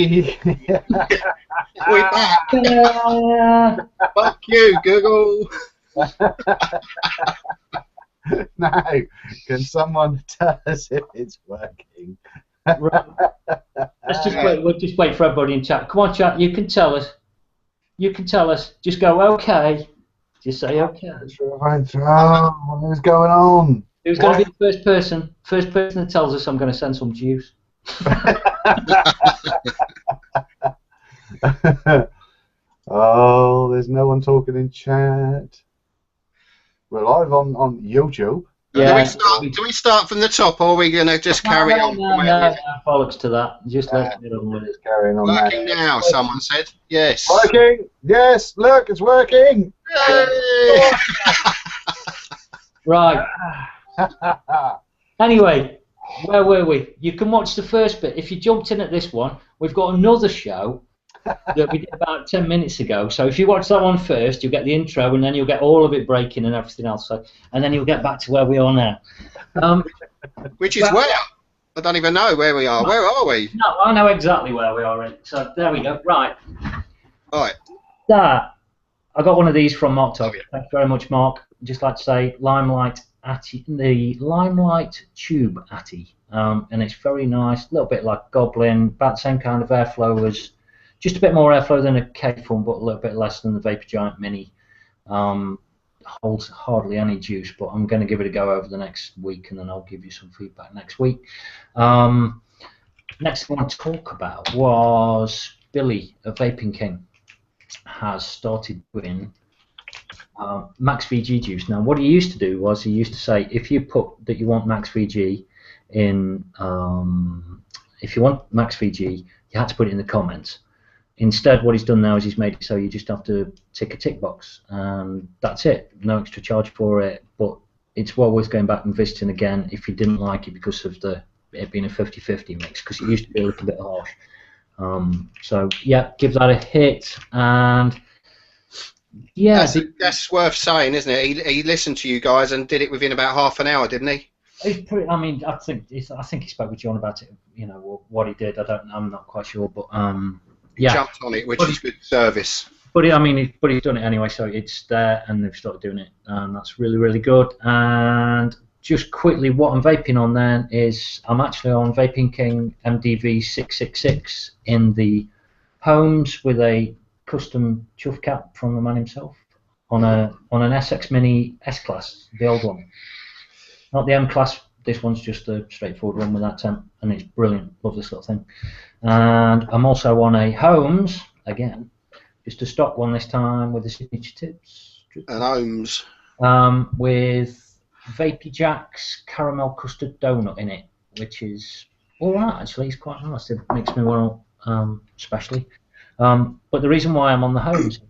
We're back. Fuck you, Google. No, can someone tell us if it's working? Right. Let's just wait. We'll just wait for everybody in chat. Come on, chat. You can tell us. You can tell us. Just go okay. Just say okay. Oh, what is going on? Who's going to be the first person? First person that tells us I'm going to send some juice. Oh, there's no one talking in chat. We're live on YouTube. Yeah. Do we start from the top, or are we going to just carry on? No, bollocks to that. Just let's get on with it. Carrying on. Working now, someone said. Yes. Working. Yes. Look, it's working. Yay! Right. Anyway, where were we? You can watch the first bit. If you jumped in at this one, we've got another show that we did about 10 minutes ago. So if you watch that one first, you'll get the intro, and then you'll get all of it breaking and everything else. So, and then you'll get back to where we are now. Which is where? I don't even know where we are. Where are we? No, I know exactly where we are. So there we go. Right. Right. That. I got one of these from Mark Todd. Thank you very much, Mark. Just like to say, Limelight Atty, the Limelight Tube Atty, and it's very nice. A little bit like Goblin, about the same kind of airflow as, just a bit more airflow than a K-Form, but a little bit less than the Vapor Giant Mini. Holds hardly any juice, but I'm going to give it a go over the next week, and then I'll give you some feedback next week. Next thing I want to talk about was Billy of Vaping King has started doing max VG juice. Now, what he used to do was he used to say, if you put that you want max VG in, if you want max VG, you had to put it in the comments. Instead, what he's done now is he's made it so you just have to tick a tick box, and that's it. No extra charge for it, but it's well worth going back and visiting again if you didn't like it because of it being a 50-50 mix, because it used to be a little bit harsh. So yeah, give that a hit, and yeah, that's worth saying, isn't it? He listened to you guys and did it within about half an hour, didn't he? I mean, I think he spoke with John about it. You know what he did. I'm not quite sure, but yeah, jumped on it, which is good service. But he's done it anyway, so it's there, and they've started doing it, and that's really, really good. And just quickly, what I'm vaping on then is I'm actually on Vaping King MDV 666 in the Homes with a custom chuff cap from the man himself on an SX Mini S-Class, the old one, not the M-Class. This one's just a straightforward one with that temp, and it's brilliant. Love this little thing. And I'm also on a Homes, again, just a stock one this time with the signature tips. And Homes. With Vapey Jack's caramel custard donut in it, which is alright actually. It's quite nice. It makes me well, especially. But the reason why I'm on the Homes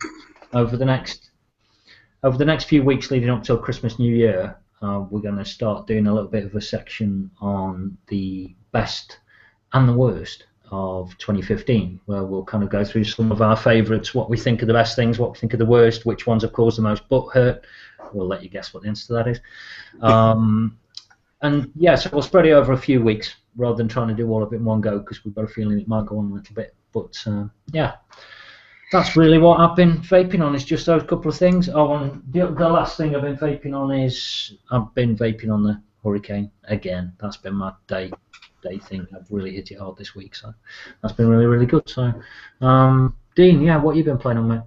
over the next few weeks leading up till Christmas, New Year, we're going to start doing a little bit of a section on the best and the worst of 2015, where we'll kind of go through some of our favourites, what we think are the best things, what we think are the worst, which ones have caused the most butt hurt. We'll let you guess what the answer to that is. And yeah, so we'll spread it over a few weeks rather than trying to do all of it in one go, because we've got a feeling it might go on a little bit. But yeah, that's really what I've been vaping on, is just those couple of things. Oh, and the last thing I've been vaping on is I've been vaping on the Hurricane again. That's been my day thing. I've really hit it hard this week, so that's been really, really good. So, Dean, yeah, what have you been playing on, mate?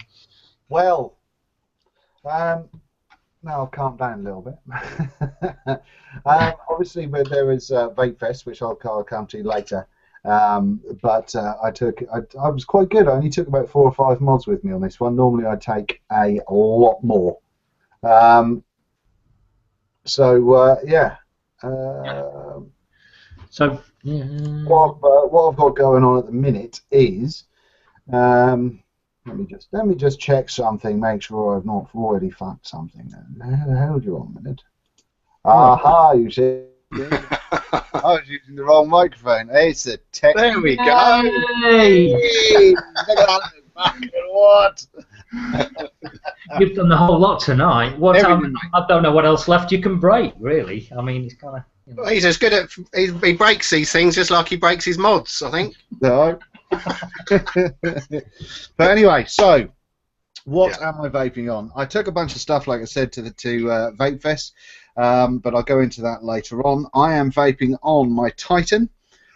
Well, now I've calmed down a little bit. Obviously, there is Vape Fest, which I'll come to later. But I was quite good. I only took about 4 or 5 mods with me on this one. Normally, I take a lot more. Yeah. So what I've got going on at the minute is, let me just check something, make sure I've not already fucked something. Hold you on a minute. Aha, you see. I was using the wrong microphone. It's a tech. There we go. Hey! What? You've done the whole lot tonight. I don't know what else left you can break, really. I mean, it's kind of. Well, he's as good at he breaks these things just like he breaks his mods, I think. No. But anyway, so what am I vaping on? I took a bunch of stuff, like I said, to Vape Fest, but I'll go into that later on. I am vaping on my Titan,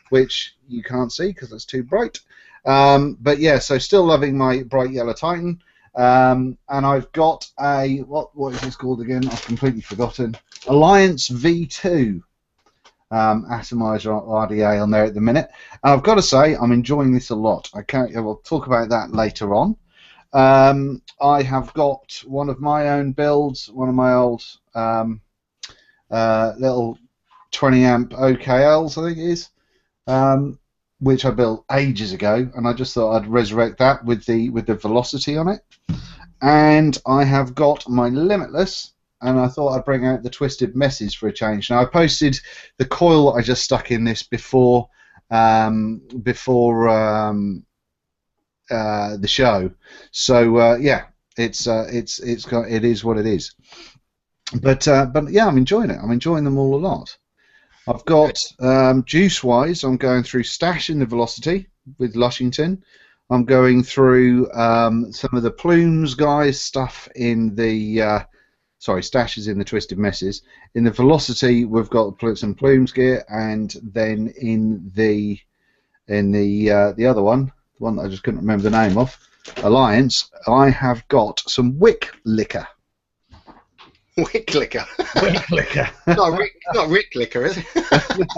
which you can't see because it's too bright. But yeah, so still loving my bright yellow Titan. And I've got a, what is this called again? I've completely forgotten. Alliance V2 atomizer RDA on there at the minute. And I've got to say, I'm enjoying this a lot. We'll talk about that later on. I have got one of my own builds, one of my old little 20 amp OKLs, I think it is, which I built ages ago, and I just thought I'd resurrect that with the velocity on it. And I have got my Limitless, and I thought I'd bring out the Twisted Messes for a change. Now I posted the coil I just stuck in this before the show, so yeah, it is what it is. But yeah, I'm enjoying it. I'm enjoying them all a lot. I've got juice-wise, I'm going through Stash in the Velocity with Lushington. I'm going through some of the Plumes guys stuff in the Stash is in the Twisted Messes. In the Velocity, we've got some Plumes gear, and then in the other one, the one that I just couldn't remember the name of, Alliance, I have got some Wick Liquor. Wick Liquor. Wick Liquor. not Rick Liquor, is it?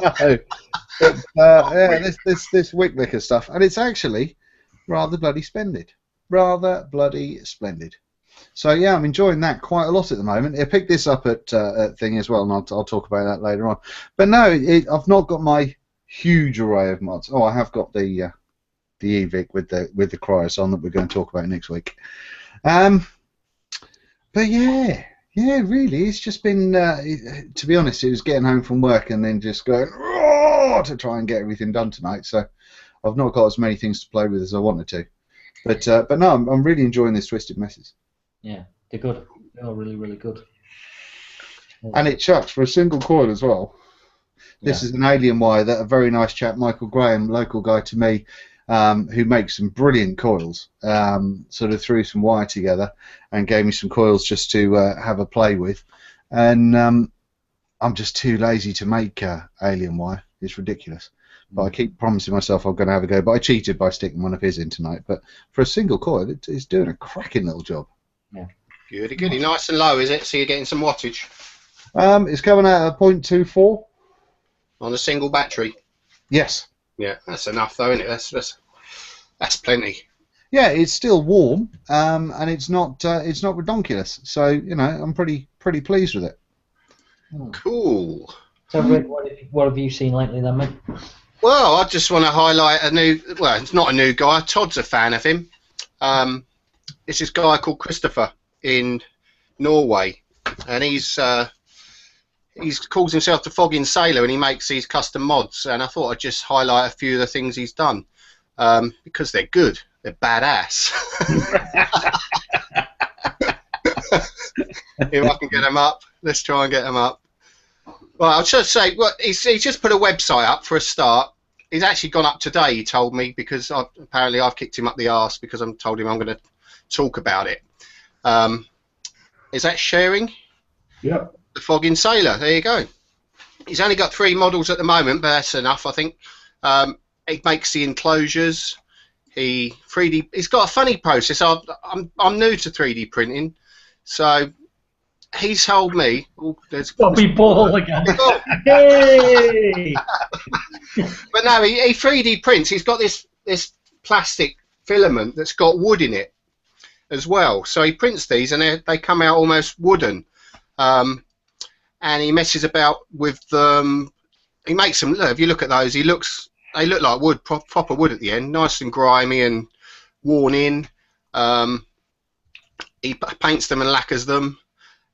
No. But, yeah, this Wick Liquor stuff, and it's actually rather bloody splendid. Rather bloody splendid. So yeah, I'm enjoying that quite a lot at the moment. I picked this up at Thing as well, and I'll talk about that later on. But no, I've not got my huge array of mods. Oh, I have got the EVIC with the Cryos that we're going to talk about next week. But yeah, really, it's just been, to be honest, it was getting home from work and then just going to try and get everything done tonight. So I've not got as many things to play with as I wanted to. But no, I'm really enjoying this Twisted Messes. Yeah, they're good. They're really, really good. And it chucks for a single coil as well. This is an alien wire that a very nice chap, Michael Graham, local guy to me, who makes some brilliant coils, sort of threw some wire together and gave me some coils just to have a play with. And I'm just too lazy to make alien wire. It's ridiculous. But I keep promising myself I'm going to have a go. But I cheated by sticking one of his in tonight. But for a single coil, it's doing a cracking little job. Yeah. Goody. Nice and low, is it? So you're getting some wattage? It's coming out at 0.24. On a single battery? Yes. Yeah, that's enough though, isn't it? That's plenty. Yeah, it's still warm, and it's not redonkulous. So I'm pretty pleased with it. Cool. So Rick, what have you seen lately then, mate? Well, I just want to highlight it's not a new guy. Todd's a fan of him. It's this guy called Christopher in Norway, and he calls himself the Fogging Sailor, and he makes these custom mods. And I thought I'd just highlight a few of the things he's done because they're good. They're badass. If I can get them up, let's try and get them up. Well, I'll just say, he's just put a website up for a start. He's actually gone up today, he told me, because apparently I've kicked him up the arse because I told him I'm going to talk about it. Is that sharing? Yep. The Fogging Sailor, there you go. He's only got 3 models at the moment, but that's enough, I think. He makes the enclosures. He's got a funny process. I'm new to 3D printing, so he's told me. Oh, there's Bobby Ball again. Yay! But no, he 3D prints. He's got this plastic filament that's got wood in it as well. So he prints these, and they come out almost wooden. And he messes about with them. He makes them. Look, if you look at those, they look like wood, proper wood at the end, nice and grimy and worn in. He paints them and lacquers them,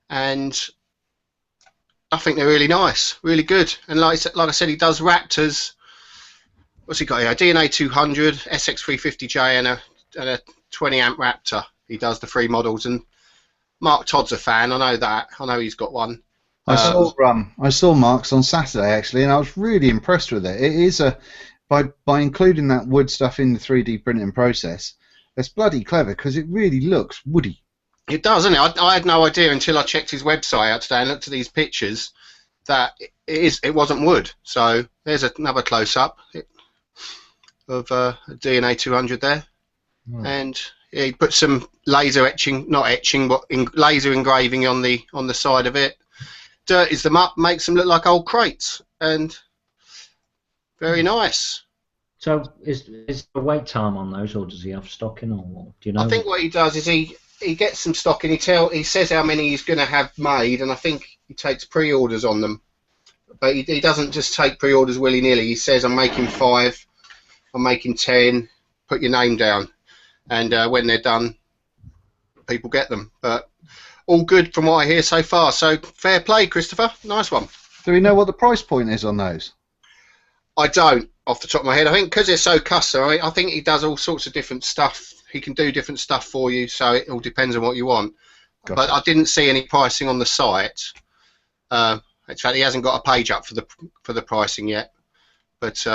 and I think they're really nice, really good. And like I said, he does Raptors. What's he got here? A DNA 200, SX350J, and a 20 amp Raptor. He does the 3 models, and Mark Todd's a fan. I know that. I know he's got one. I saw Mark's on Saturday actually, and I was really impressed with it. It is by including that wood stuff in the 3D printing process, it's bloody clever because it really looks woody. It does, doesn't it? I had no idea until I checked his website out today and looked at these pictures that it wasn't wood. So there's another close-up of DNA 200 there. And he put some laser etching, not etching, but laser engraving on the side of it. Dirties them up, makes them look like old crates, and very nice. So is there wait time on those, or does he have stock in, or what? Do you know? I think what he does is he gets some stock and he says how many he's going to have made, and I think he takes pre-orders on them. But he doesn't just take pre-orders willy-nilly. He says, I'm making 5, I'm making 10, put your name down. And when they're done, people get them. But all good from what I hear so far. So fair play, Christopher. Nice one. Do we know what the price point is on those? I don't, off the top of my head. I think because they're so custom, I think he does all sorts of different stuff. He can do different stuff for you, so it all depends on what you want. Gotcha. But I didn't see any pricing on the site. In fact, he hasn't got a page up for the pricing yet. But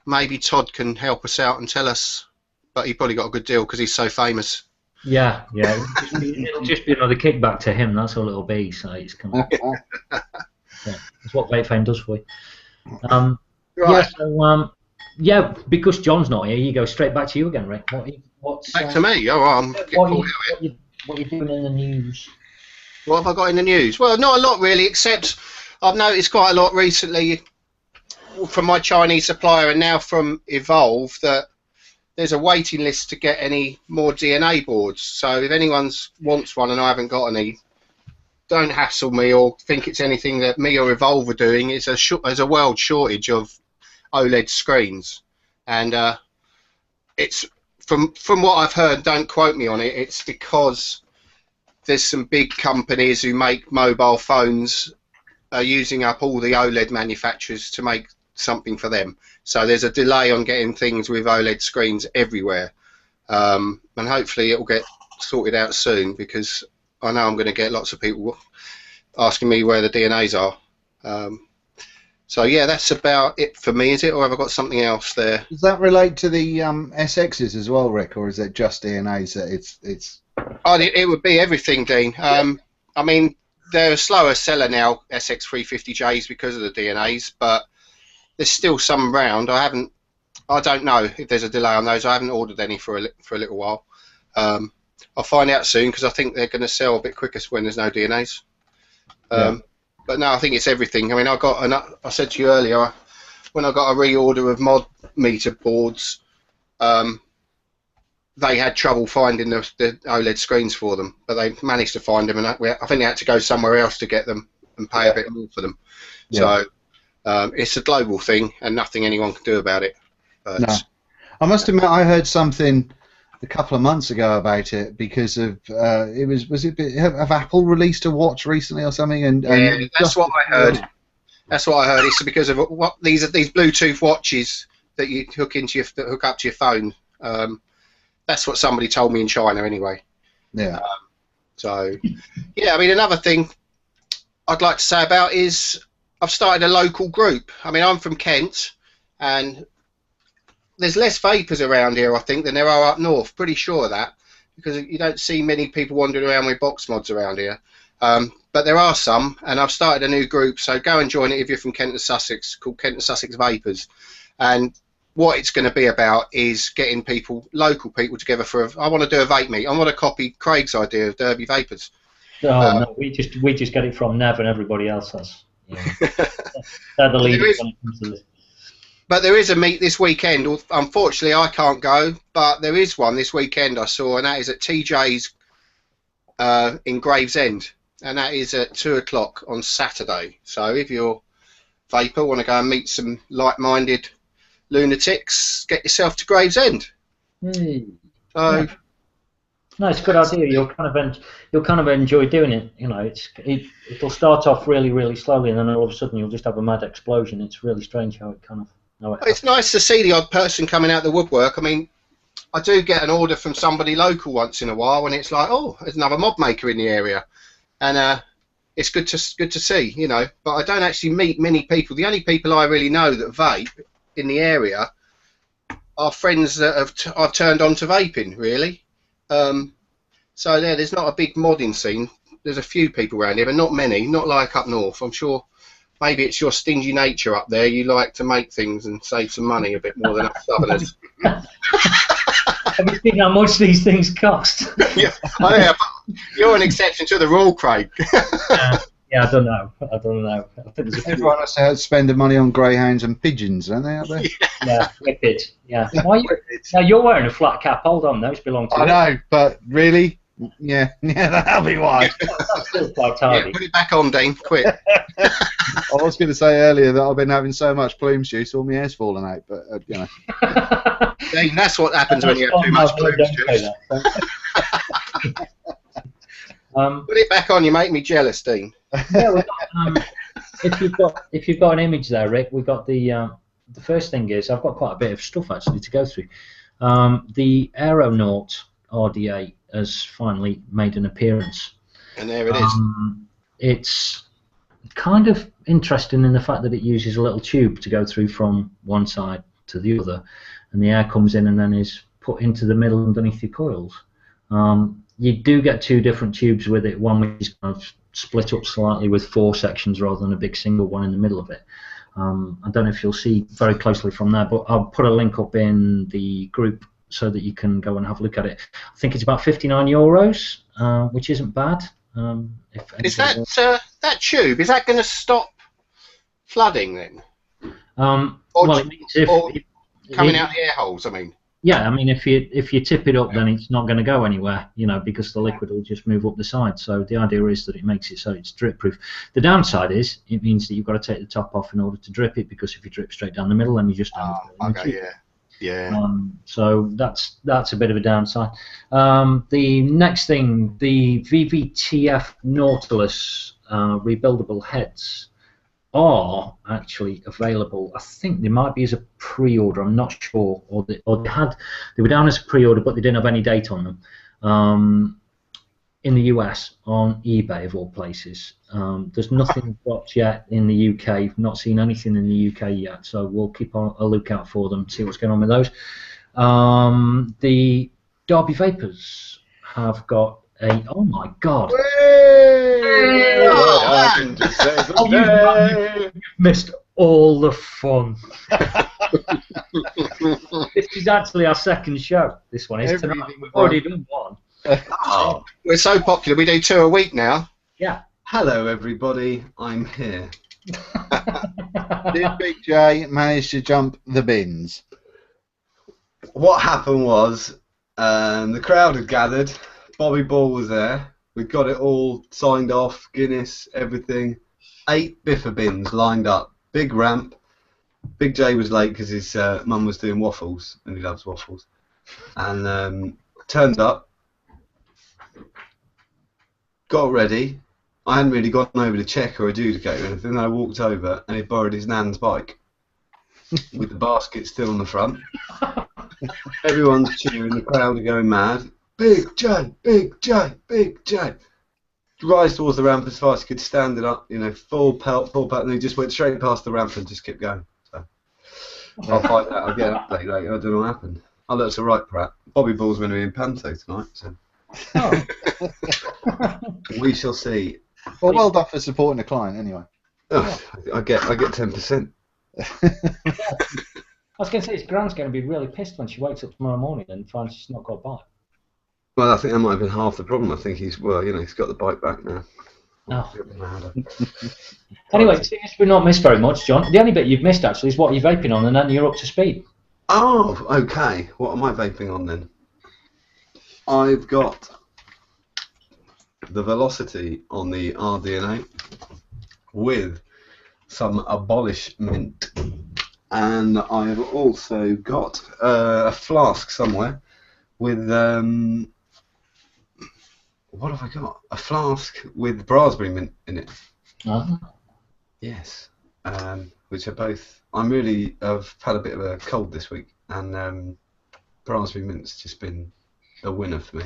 maybe Todd can help us out and tell us. But he probably got a good deal because he's so famous. Yeah. It'll just be another kickback to him. That's all it'll be. So it's kind of, yeah, that's what Vape Fame does for you. Right. Yeah. So because John's not here, you go straight back to you again, Rick. What's back to me? Oh, I'm what are you doing in the news? What have I got in the news? Well, not a lot really, except I've noticed quite a lot recently from my Chinese supplier and now from Evolve that there's a waiting list to get any more DNA boards. So if anyone wants one and I haven't got any, don't hassle me or think it's anything that me or Evolve are doing. There's a world shortage of OLED screens, and it's from what I've heard. Don't quote me on it. It's because there's some big companies who make mobile phones are using up all the OLED manufacturers to make something for them. So there's a delay on getting things with OLED screens everywhere, and hopefully it will get sorted out soon because I know I'm going to get lots of people asking me where the DNAs are. So yeah, that's about it for me, is it? Or have I got something else there? Does that relate to the SXs as well, Rick, or is it just DNAs that it's? Oh, it would be everything, Dean. I mean, they're a slower seller now, SX350Js, because of the DNAs, but there's still some around. I don't know if there's a delay on those. I haven't ordered any for a little while. I'll find out soon because I think they're going to sell a bit quicker when there's no DNAs. But no, I think it's everything. I mean, I said to you earlier, when I got a reorder of mod meter boards, they had trouble finding the OLED screens for them, but they managed to find them, and I think they had to go somewhere else to get them and pay a bit more for them. Yeah. So it's a global thing, and nothing anyone can do about it. But no. I must admit, I heard something a couple of months ago about it because of have Apple released a watch recently or something? And that's what I heard. That's what I heard. It's because of what these Bluetooth watches that you hook up to your phone. That's what somebody told me in China, anyway. Yeah. So, yeah. I mean, another thing I'd like to say about is I've started a local group. I mean, I'm from Kent, and there's less vapors around here, I think, than there are up north. Pretty sure of that, because you don't see many people wandering around with box mods around here. But there are some, and I've started a new group, so go and join it if you're from Kent and Sussex, called Kent and Sussex Vapors. And what it's going to be about is getting local people together I want to do a vape meet. I want to copy Craig's idea of Derby Vapors. Oh, no, we just get it from Nev and everybody else has. Yeah. They're the leaders when it comes to this. But there is a meet this weekend. Unfortunately, I can't go, but there is one this weekend I saw, and that is at TJ's in Gravesend, and that is at 2 o'clock on Saturday. So if you're vapor, want to go and meet some like-minded lunatics, get yourself to Gravesend. So, no, it's a good idea. You'll kind of enjoy doing it. You know, it'll start off really, really slowly, and then all of a sudden you'll just have a mad explosion. It's really strange how it kind of. It's nice to see the odd person coming out of the woodwork. I mean, I do get an order from somebody local once in a while, and it's like, oh, there's another mod maker in the area, and it's good to see, you know. But I don't actually meet many people. The only people I really know that vape in the area are friends that I've turned on to vaping, really. So there's not a big modding scene. There's a few people around here, but not many, not like up north. I'm sure maybe it's your stingy nature up there. You like to make things and save some money a bit more than us southerners. Have you seen how much these things cost? Yeah, but you're an exception to the rule, Craig. Yeah, I don't know. I think there's Everyone has to spend the money on greyhounds and pigeons, don't they, out there? Yeah, whippet. Yeah. Now you're wearing a flat cap. Hold on, those belong to you. I know, but really, yeah, that'll be why. That's still quite tidy. Yeah, put it back on, Dean, quick. I was going to say earlier that I've been having so much plume juice, all my hair's falling out, but you know. Dean, that's what happens when you have too much plume juice. Put it back on. You make me jealous, Dean. Yeah, if you've got an image there, Rick, we've got the first thing is I've got quite a bit of stuff actually to go through. The Aeronaut RDA has finally made an appearance, and there it is. It's kind of interesting in the fact that it uses a little tube to go through from one side to the other, and the air comes in and then is put into the middle underneath your coils. You do get two different tubes with it, one which is kind of split up slightly with 4 sections rather than a big single one in the middle of it. I don't know if you'll see very closely from there, but I'll put a link up in the group so that you can go and have a look at it. I think it's about €59, which isn't bad. Is that tube, is that going to stop flooding then? Well, it means coming out the air holes, I mean. Yeah, I mean, if you tip it up, then it's not going to go anywhere, you know, because the liquid will just move up the side. So the idea is that it makes it so it's drip proof. The downside is it means that you've got to take the top off in order to drip it, because if you drip straight down the middle, then you just So that's a bit of a downside. The next thing, the VVTF Nautilus rebuildable heads are actually available. I think they might be as a pre-order. I'm not sure, or they were down as a pre-order, but they didn't have any date on them. In the US on eBay of all places. There's nothing dropped yet in the UK. Not seen anything in the UK yet, so we'll keep a lookout for them. See what's going on with those. The Derby Vapors have got a. Oh my God! You've missed all the fun. This is actually our second show. This one is tonight. We've already done one. Oh, we're so popular. We do 2 a week now. Yeah. Hello, everybody. I'm here. Did Big J manage to jump the bins? What happened was the crowd had gathered. Bobby Ball was there. We got it all signed off. Guinness, everything. 8 biffa bins lined up. Big ramp. Big J was late because his mum was doing waffles, and he loves waffles. And turned up. Got ready. I hadn't really gone over to check or adjudicate or anything. I walked over and he borrowed his nan's bike with the basket still on the front. Everyone's cheering. The crowd are going mad. Big J, Big J, Big J. Rise towards the ramp as fast as he could, stand it up, you know, full pelt, and he just went straight past the ramp and just kept going. So I'll find out. I'll get an update later. I don't know what happened. Oh, that's a right prat. Bobby Ball's going to be in Panto tonight, so. Oh. We shall see. Well, well done for supporting the client, anyway. Oh, I get 10%. I was going to say, his Gran's going to be really pissed when she wakes up tomorrow morning and finds she's not got a bike. Well, I think that might have been half the problem. I think he's got the bike back now. Oh. Anyway, since we've not missed very much, John, the only bit you've missed actually is what you're vaping on, and then you're up to speed. Oh, okay. What am I vaping on then? I've got the Velocity on the RDA with some Abolish mint, and I've also got a flask somewhere with what have I got? A flask with raspberry mint in it. Uh-huh. Yes, which are both. I've had a bit of a cold this week, and raspberry mint's just been a winner for me.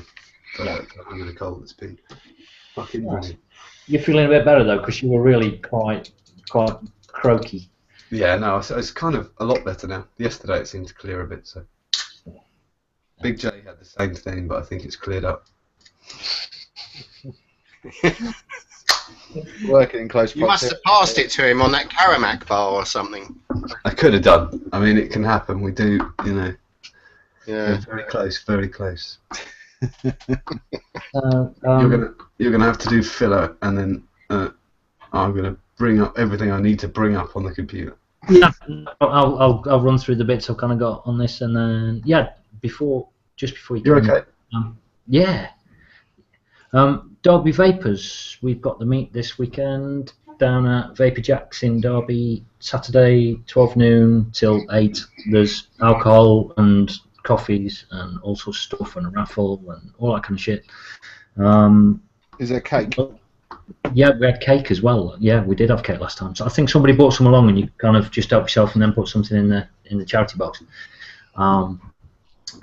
Under the cold, it's been fucking brilliant. You're feeling a bit better though, because you were really quite croaky. Yeah, no, it's kind of a lot better now. Yesterday it seemed to clear a bit. So Big J had the same thing, but I think it's cleared up. Working in close proximity. You must have passed it to him on that Karamak bar or something. I could have done. I mean, it can happen. We do, you know. Yeah. We're very close, very close. Um, You're gonna have to do filler, and then I'm gonna bring up everything I need to bring up on the computer. Yeah, I'll run through the bits I've kind of got on this, and then just before you You're came, okay. yeah. Derby Vapors, we've got the meet this weekend down at Vapor Jacks in Derby, Saturday 12 noon till 8. There's alcohol and coffees and all sorts of stuff and a raffle and all that kind of shit. Is there cake? Yeah, we had cake as well. Yeah, we did have cake last time. So I think somebody brought some along, and you kind of just help yourself and then put something in the charity box.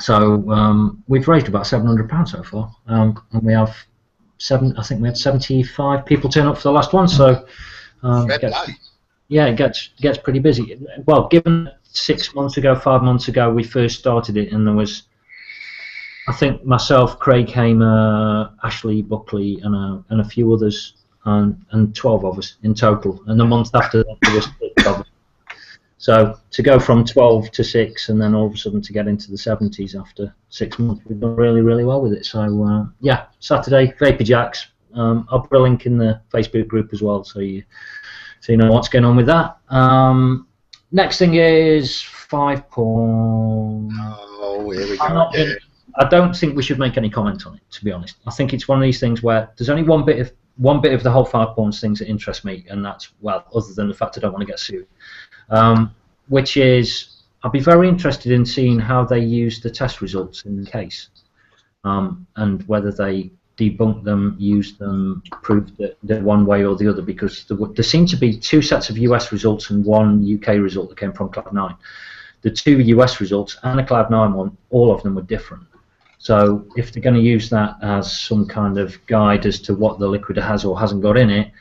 So we've raised about £700 so far, and we have I think we had 75 people turn up for the last one. So it gets pretty busy. Well, given 5 months ago, we first started it, and there was, I think, myself, Craig Hamer, Ashley Buckley, and a few others, and 12 of us in total. And the month after that, there was 6 of us. So to go from 12 to 6, and then all of a sudden to get into the 70s after 6 months, we've done really, really well with it. So yeah, Saturday, Vapor Jacks. I'll put a link in the Facebook group as well, so you know what's going on with that. Next thing is 5 porn. Oh, here we go. I don't think we should make any comment on it, to be honest. I think it's one of these things where there's only one bit of the whole 5 porn things that interest me, and that's, well, other than the fact I don't want to get sued, which is I'd be very interested in seeing how they use the test results in the case, and whether they debunk them, use them, prove that they're one way or the other, because there seem to be 2 sets of US results and 1 UK result that came from Cloud9. The 2 US results and the Cloud9 one, all of them were different. So if they're going to use that as some kind of guide as to what the liquid has or hasn't got in it,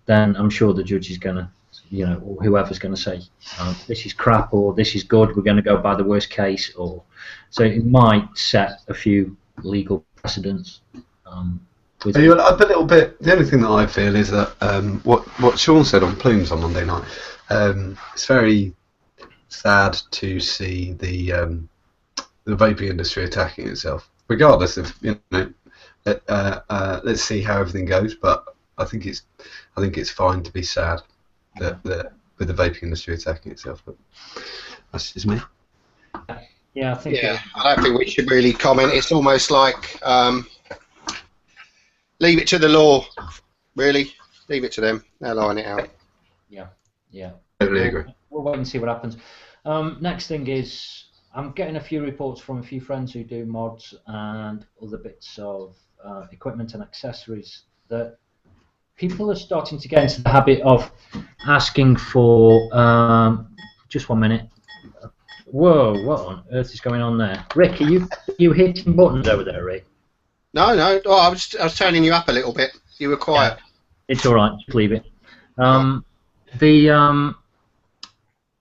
then I'm sure the judge is going to, or whoever's going to say, this is crap or this is good, we're going to go by the worst case. So it might set a few legal precedents. A little bit. The only thing that I feel is that what Sean said on Plumes on Monday night. It's very sad to see the vaping industry attacking itself, regardless of let's see how everything goes. But I think it's fine to be sad that with the vaping industry attacking itself. But that's just me. Yeah, I think. Yeah, I don't think we should really comment. It's almost like leave it to the law, really. Leave it to them. They'll line it out. Yeah. Totally agree. We'll wait and see what happens. Next thing is, I'm getting a few reports from a few friends who do mods and other bits of equipment and accessories that people are starting to get into the habit of asking for. Just 1 minute. Whoa! What on earth is going on there, Rick? Are you hitting buttons over there, Rick? No. Oh, I was turning you up a little bit. You were quiet. Yeah. It's all right. Just leave it.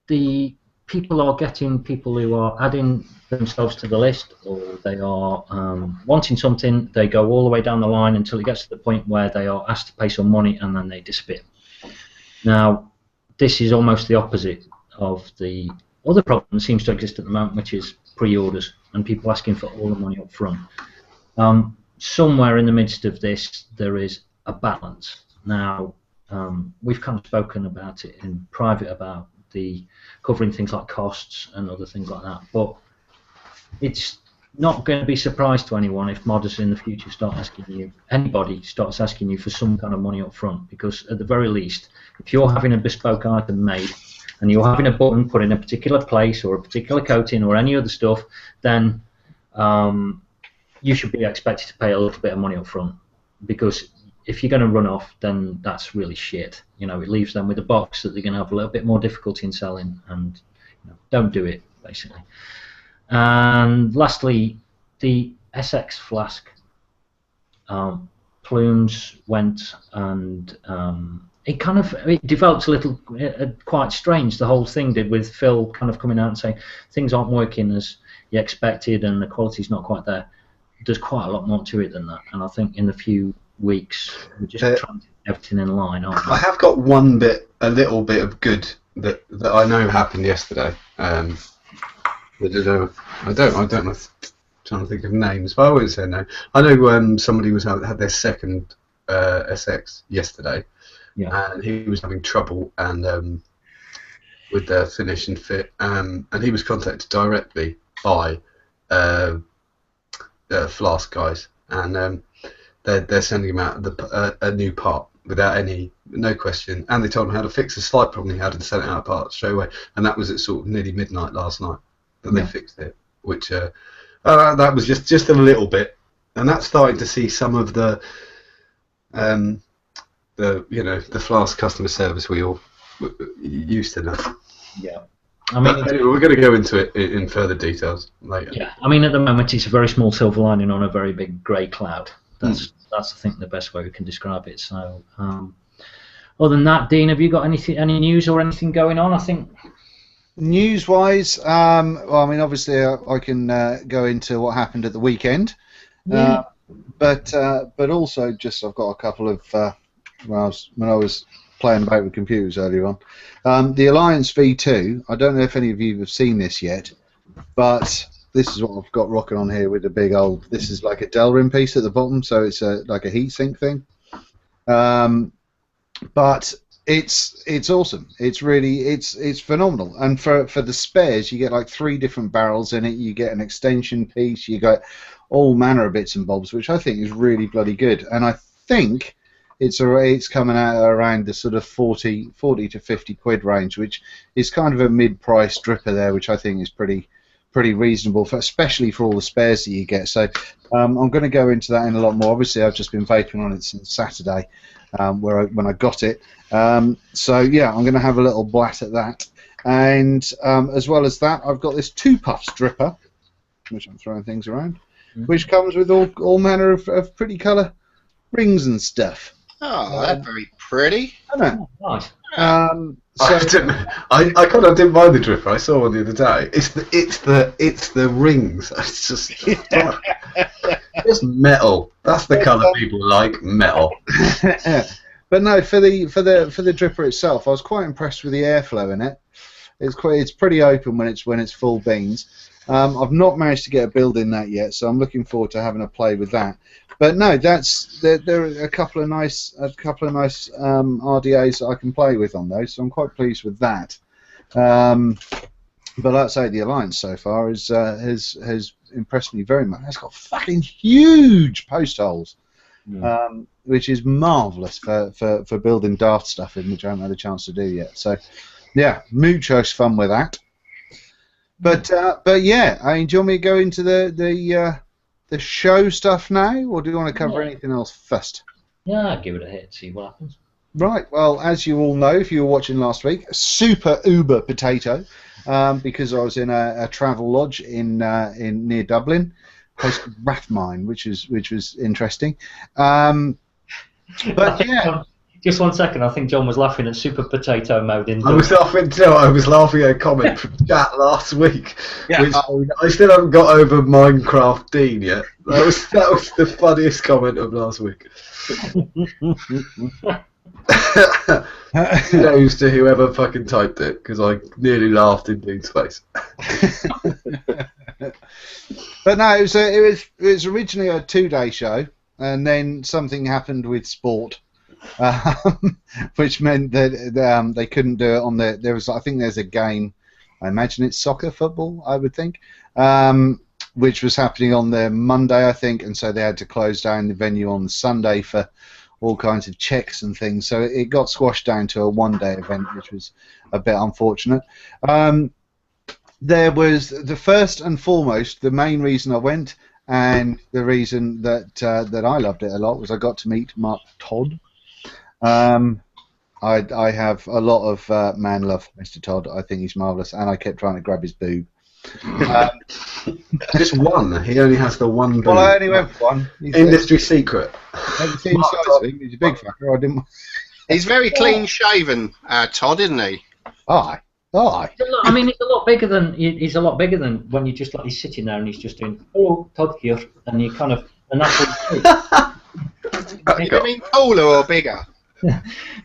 The people are getting people who are adding themselves to the list, or they are wanting something. They go all the way down the line until it gets to the point where they are asked to pay some money, and then they disappear. Now, this is almost the opposite of the other problem that seems to exist at the moment, which is pre-orders and people asking for all the money up front. Somewhere in the midst of this, there is a balance. Now, we've kind of spoken about it in private about covering things like costs and other things like that, but it's not going to be a surprise to anyone if modders in the future anybody starts asking you for some kind of money up front, because at the very least, if you're having a bespoke item made and you're having a button put in a particular place or a particular coating or any other stuff, then you should be expected to pay a little bit of money up front, because if you're going to run off, then that's really shit. It leaves them with a box that they're going to have a little bit more difficulty in selling, and don't do it, basically. And lastly, the SX flask. Plumes went and it developed a little quite strange. The whole thing did, with Phil kind of coming out and saying things aren't working as you expected and the quality's not quite there. There's quite a lot more to it than that, and I think in a few weeks we're just trying to get everything in line, aren't we? I have got a little bit of good that I know happened yesterday. I don't know. I'm trying to think of names, but I won't say no. I know somebody had their second SX yesterday, and he was having trouble with their finish and fit, and he was contacted directly by Flask guys, and they're sending him out a new part without no question, and they told him how to fix a slight problem he had and sent it out parts straight away, and that was at sort of nearly midnight last night that they fixed it, which that was just a little bit, and that's starting to see some of the Flask customer service we all used to know. Yeah. I mean, we're going to go into it in further details later. Yeah, I mean, at the moment it's a very small silver lining on a very big grey cloud. That's I think the best way we can describe it. So, other than that, Dean, have you got any news or anything going on? I think news-wise, well, I mean, obviously I can go into what happened at the weekend, but also just I've got a couple of when I was playing about with computers earlier on. The Alliance V2, I don't know if any of you have seen this yet, but this is what I've got rocking on here with a big old, this is like a Delrin piece at the bottom, so it's like a heatsink thing. But it's awesome. It's really, it's phenomenal. And for the spares, you get like 3 different barrels in it, you get an extension piece, you got all manner of bits and bobs, which I think is really bloody good. And I think it's coming out around the sort of 40 to 50 quid range, which is kind of a mid-price dripper there, which I think is pretty reasonable, especially for all the spares that you get. So I'm going to go into that in a lot more. Obviously, I've just been vaping on it since Saturday, when I got it. So yeah, I'm going to have a little blat at that. And as well as that, I've got this 2 puffs dripper, which I'm throwing things around, which comes with all manner of pretty colour rings and stuff. Oh, that's very pretty. I know. Oh, nice. I kind of didn't mind the dripper. I saw one the other day. It's the rings. It's just just metal. That's the colour people like, metal. But no, for the dripper itself, I was quite impressed with the airflow in it. It's pretty open when it's full beans. I've not managed to get a build in that yet, so I'm looking forward to having a play with that. But no, there are a couple of nice RDAs that I can play with on those, so I'm quite pleased with that. But I'd say the Alliance so far has impressed me very much. It's got fucking huge post holes, which is marvellous for building daft stuff in, which I haven't had a chance to do yet. So yeah, muchos fun with that. But yeah, I mean, do you want me to go into the show stuff now, or do you want to cover anything else first? Yeah, I'll give it a hit, see what happens. Right, well, as you all know, if you were watching last week, super uber potato, because I was in a travel lodge in near Dublin, a place called Rathmine, which was interesting. But yeah. Just 1 second, I think John was laughing at super potato mode in. I was laughing at a comment from chat last week, which I still haven't got over Minecraft Dean yet. That was the funniest comment of last week. Kudos to whoever fucking typed it, because I nearly laughed in Dean's face. But no, it was originally a 2-day show, and then something happened with sport. Which meant that they couldn't do it on I think there's a game, I imagine it's soccer, football, I would think, which was happening on the Monday, I think, and so they had to close down the venue on the Sunday for all kinds of checks and things, so it got squashed down to a 1-day event, which was a bit unfortunate. There was the first and foremost, the main reason I went, and the reason that I loved it a lot, was I got to meet Mark Todd. I have a lot of man love for Mr. Todd. I think he's marvellous, and I kept trying to grab his boob. Just one. He only has the one boob. Well, I only went for one. Industry secret. He's a big fucker. I didn't. He's very clean shaven, Todd, isn't he? Aye. I mean, he's a lot bigger than when you just like he's sitting there and he's just doing hello Todd here, and you kind of and that's what You mean taller or bigger?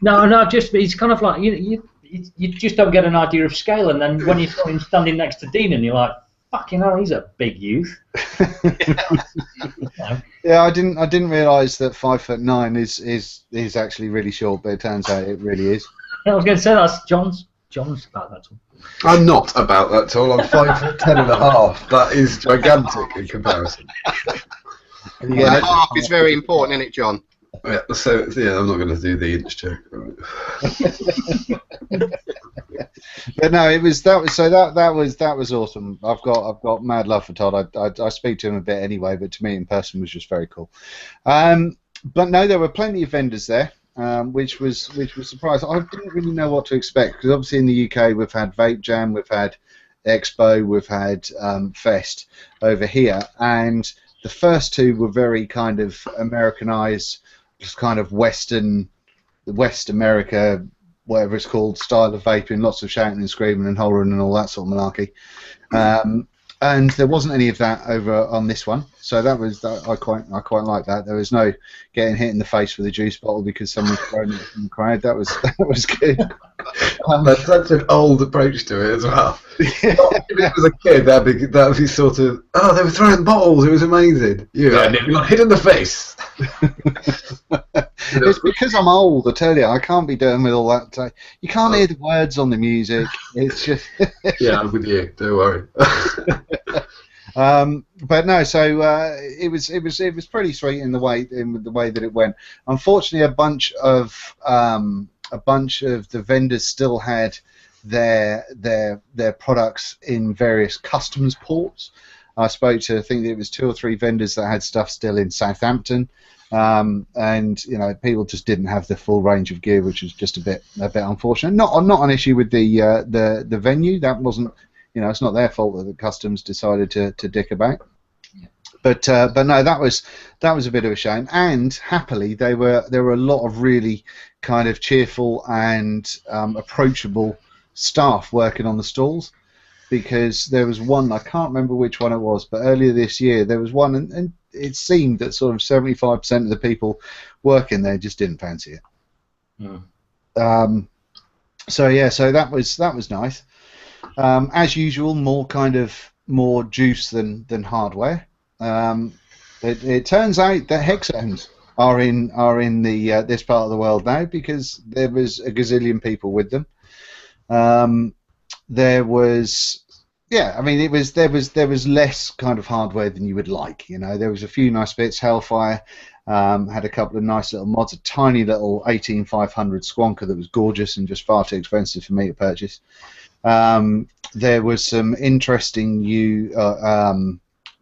no, just he's kind of like you just don't get an idea of scale, and then when you saw him standing next to Dean, and you're like, fucking hell, he's a big youth. Yeah, I didn't realise that 5'9" is actually really short, but it turns out it really is. I was going to say that's John's about that tall. I'm not about that tall. I'm 5'10.5". That is gigantic in comparison. And half is very important, isn't it, John? Yeah, so yeah, I'm not going to do the inch joke. But no, that was awesome. I've got mad love for Todd. I speak to him a bit anyway, but to me in person was just very cool. But no, there were plenty of vendors there, which was surprising. I didn't really know what to expect because obviously in the UK we've had Vape Jam, we've had Expo, we've had Fest over here, and the first two were very kind of Americanized, just kind of West America, whatever it's called, style of vaping, lots of shouting and screaming and hollering and all that sort of malarkey. And there wasn't any of that over on this one, so I quite like that. There was no getting hit in the face with a juice bottle because someone's thrown it in the crowd. That was good. That's such an old approach to it as well. If it was a kid, that'd be sort of, oh, they were throwing bottles. It was amazing. And it got hit in the face. It's because I'm old, I tell you. I can't be doing with all that. You can't hear the words on the music. It's just. Yeah, I'm with you. Don't worry. But no, so it was pretty sweet in the way that it went. Unfortunately, a bunch of the vendors still had their products in various customs ports. I spoke to, I think it was 2 or 3 vendors that had stuff still in Southampton, and people just didn't have the full range of gear, which was just a bit unfortunate. Not an issue with the venue. That wasn't, it's not their fault that the customs decided to dick about. But no, that was a bit of a shame. And happily, there were a lot of really kind of cheerful and approachable staff working on the stalls, because there was one, I can't remember which one it was, but earlier this year there was one, and it seemed that sort of 75% of the people working there just didn't fancy it. So yeah, so that was nice. As usual, more juice than hardware. It turns out that hexones are in the this part of the world now, because there was a gazillion people with them. There was, I mean, there was less kind of hardware than you would like. There was a few nice bits. Hellfire had a couple of nice little mods, a tiny little 18500 Squonker that was gorgeous and just far too expensive for me to purchase. There was some interesting new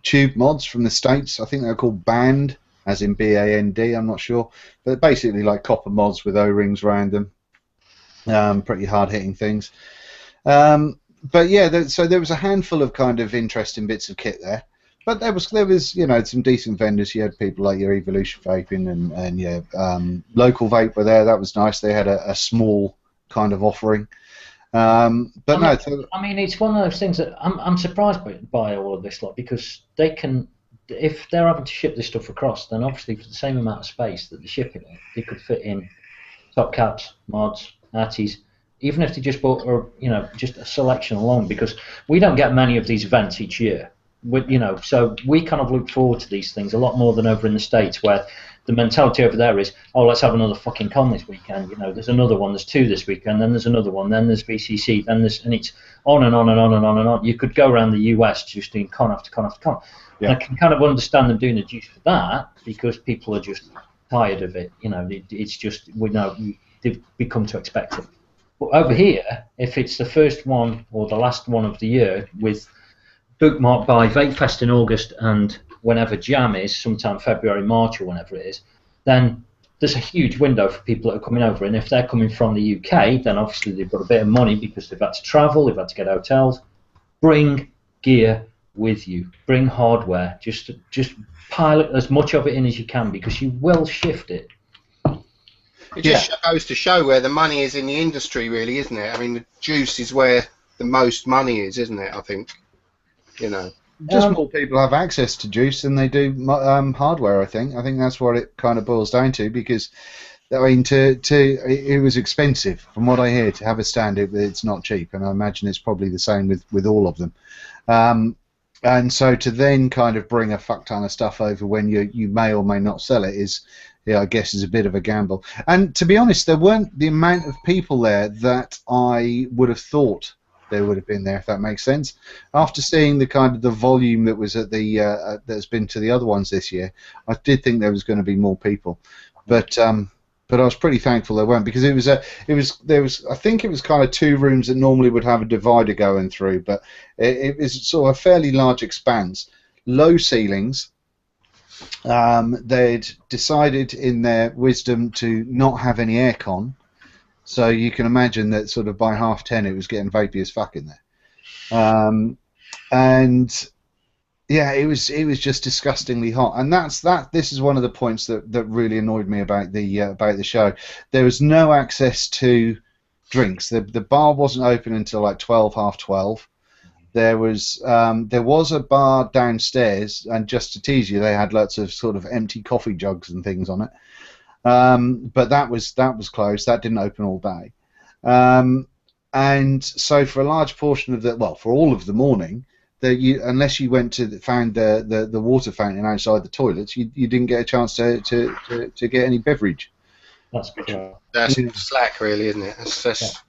tube mods from the States. I think they're called Band, as in B-A-N-D, I'm not sure. But basically like copper mods with O-rings around them. Pretty hard-hitting things. But yeah, so there was a handful of kind of interesting bits of kit there. But there was some decent vendors. You had people like your Evolution Vaping and Local Vape were there. That was nice. They had a small kind of offering. I mean, it's one of those things that I'm surprised by all of this lot, because they can, if they're having to ship this stuff across, then obviously for the same amount of space that they're shipping it, they could fit in top caps, mods, RTAs, even if they just bought just a selection alone, because we don't get many of these events each year. So we kind of look forward to these things a lot more than over in the States, where the mentality over there is, oh, let's have another fucking con this weekend. There's another one, there's 2 this weekend, then there's another one, then there's VCC, then there's, and it's on and on and on and on and on. You could go around the US just doing con after con after con. Yeah. And I can kind of understand them doing the juice for that, because people are just tired of it. It's just, they've become to expect it. But over here, if it's the first one or the last one of the year, with bookmarked by Vape Fest in August and whenever Jam is, sometime February, March or whenever it is, then there's a huge window for people that are coming over. And if they're coming from the UK, then obviously they've got a bit of money because they've had to travel, they've had to get hotels. Bring gear with you. Bring hardware. Just pile as much of it in as you can, because you will shift it. It just goes to show where the money is in the industry, really, isn't it? I mean, the juice is where the most money is, isn't it? I think, you know. Just more people have access to juice than they do hardware. I think that's what it kind of boils down to, because I mean, it was expensive from what I hear to have a stand. It's not cheap, and I imagine it's probably the same with all of them. And so to then kind of bring a fuck ton of stuff over when you may or may not sell it is, I guess, is a bit of a gamble. And to be honest, there weren't the amount of people there that I would have thought there would have been there, if that makes sense. After seeing the kind of the volume that was at the that's been to the other ones this year, I did think there was going to be more people, but I was pretty thankful there weren't, because there was I think it was kind of 2 rooms that normally would have a divider going through, but it was sort of a fairly large expanse, low ceilings. They'd decided in their wisdom to not have any aircon. So you can imagine that sort of by 10:30 it was getting vapey as fuck in there, and yeah, it was just disgustingly hot. And this is one of the points that really annoyed me about the show. There was no access to drinks. The bar wasn't open until like 12, half 12. There was a bar downstairs, and just to tease you, they had lots of sort of empty coffee jugs and things on it. But that was closed. That didn't open all day, and so for a large portion of for all of the morning, unless you went to found the water fountain outside the toilets, you didn't get a chance to get any beverage. That's cool. That's slack, really, isn't it? That's just